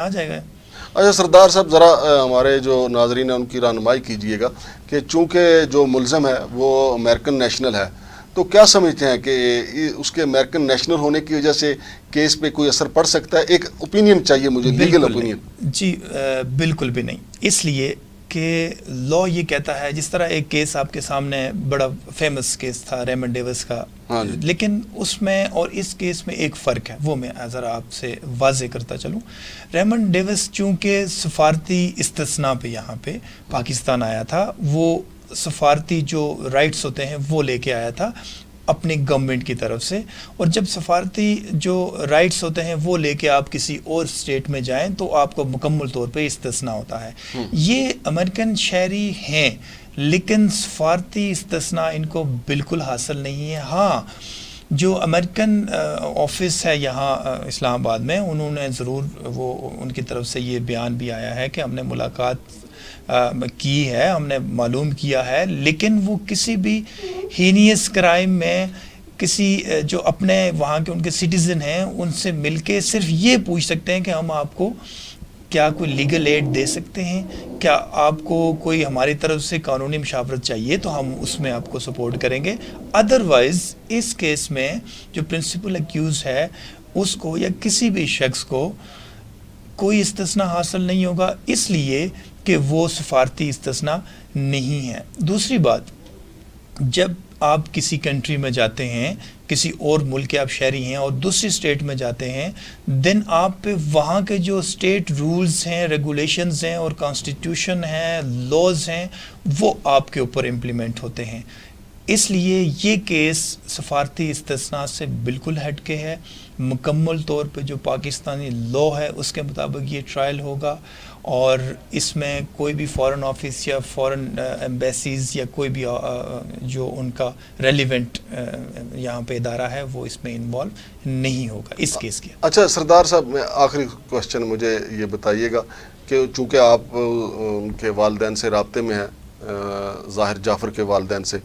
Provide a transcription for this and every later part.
آ جائے گا۔ اچھا سردار صاحب، ذرا ہمارے جو ناظرین ہیں ان کی رہنمائی کیجئے گا کہ چونکہ جو ملزم ہے وہ امریکن نیشنل ہے، تو کیا سمجھتے ہیں کہ اس کے امریکن نیشنل ہونے کی وجہ سے کیس پہ کوئی اثر پڑ سکتا ہے؟ ایک اوپینین چاہیے مجھے، لیگل اوپینین۔ جی بالکل بھی نہیں، اس لیے کہ لا یہ کہتا ہے، جس طرح ایک کیس آپ کے سامنے بڑا فیمس کیس تھا ریمنڈ ڈیوس کا، ہاں جی۔ لیکن اس میں اور اس کیس میں ایک فرق ہے، وہ میں ذرا آپ سے واضح کرتا چلوں۔ ریمنڈ ڈیوس چونکہ سفارتی استثناء پہ یہاں پہ پاکستان آیا تھا، وہ سفارتی جو رائٹس ہوتے ہیں وہ لے کے آیا تھا اپنی گورنمنٹ کی طرف سے، اور جب سفارتی جو رائٹس ہوتے ہیں وہ لے کے آپ کسی اور اسٹیٹ میں جائیں تو آپ کو مکمل طور پہ استثناء ہوتا ہے۔ یہ امریکن شہری ہیں لیکن سفارتی استثناء ان کو بالکل حاصل نہیں ہے۔ ہاں، جو امریکن آفس ہے یہاں اسلام آباد میں، انہوں نے ضرور، وہ ان کی طرف سے یہ بیان بھی آیا ہے کہ ہم نے ملاقات کی ہے، ہم نے معلوم کیا ہے، لیکن وہ کسی بھی ہینیس کرائم میں کسی جو اپنے وہاں کے ان کے سٹیزن ہیں ان سے مل کے صرف یہ پوچھ سکتے ہیں کہ ہم آپ کو کیا کوئی لیگل ایڈ دے سکتے ہیں، کیا آپ کو کوئی ہماری طرف سے قانونی مشاورت چاہیے تو ہم اس میں آپ کو سپورٹ کریں گے۔ ادروائز اس کیس میں جو پرنسپل ایکیوز ہے اس کو یا کسی بھی شخص کو کوئی استثناء حاصل نہیں ہوگا، اس لیے کہ وہ سفارتی استثناء نہیں ہے۔ دوسری بات، جب آپ کسی کنٹری میں جاتے ہیں، کسی اور ملک کے آپ شہری ہیں اور دوسری اسٹیٹ میں جاتے ہیں، دین آپ پہ وہاں کے جو اسٹیٹ رولز ہیں، ریگولیشنز ہیں اور کانسٹیٹیوشن ہیں، لاز ہیں، وہ آپ کے اوپر امپلیمنٹ ہوتے ہیں۔ اس لیے یہ کیس سفارتی استثناء سے بالکل ہٹ کے ہے، مکمل طور پہ جو پاکستانی لا ہے اس کے مطابق یہ ٹرائل ہوگا، اور اس میں کوئی بھی فارن آفس یا فارن ایمبیسیز یا کوئی بھی جو ان کا ریلیونٹ یہاں پہ ادارہ ہے وہ اس میں انوالو نہیں ہوگا اس کیس کے۔ اچھا سردار صاحب، میں آخری کوشچن مجھے یہ بتائیے گا کہ چونکہ آپ ان کے والدین سے رابطے میں ہیں، ظاہر جعفر کے والدین سے،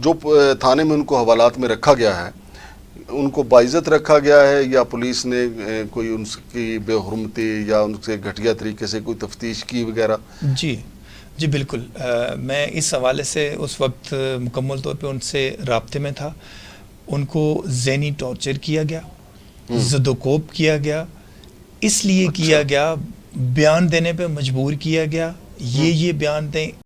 جو تھانے میں ان کو حوالات میں رکھا گیا ہے، ان کو باعزت رکھا گیا ہے یا پولیس نے کوئی ان کی بے حرمتی یا ان سے گھٹیا طریقے سے کوئی تفتیش کی وغیرہ؟ جی بالکل، میں اس حوالے سے اس وقت مکمل طور پہ ان سے رابطے میں تھا۔ ان کو ذہنی ٹارچر کیا گیا، زد و کوب کیا گیا، اس لیے کیا گیا بیان دینے پہ مجبور کیا گیا، یہ بیان دیں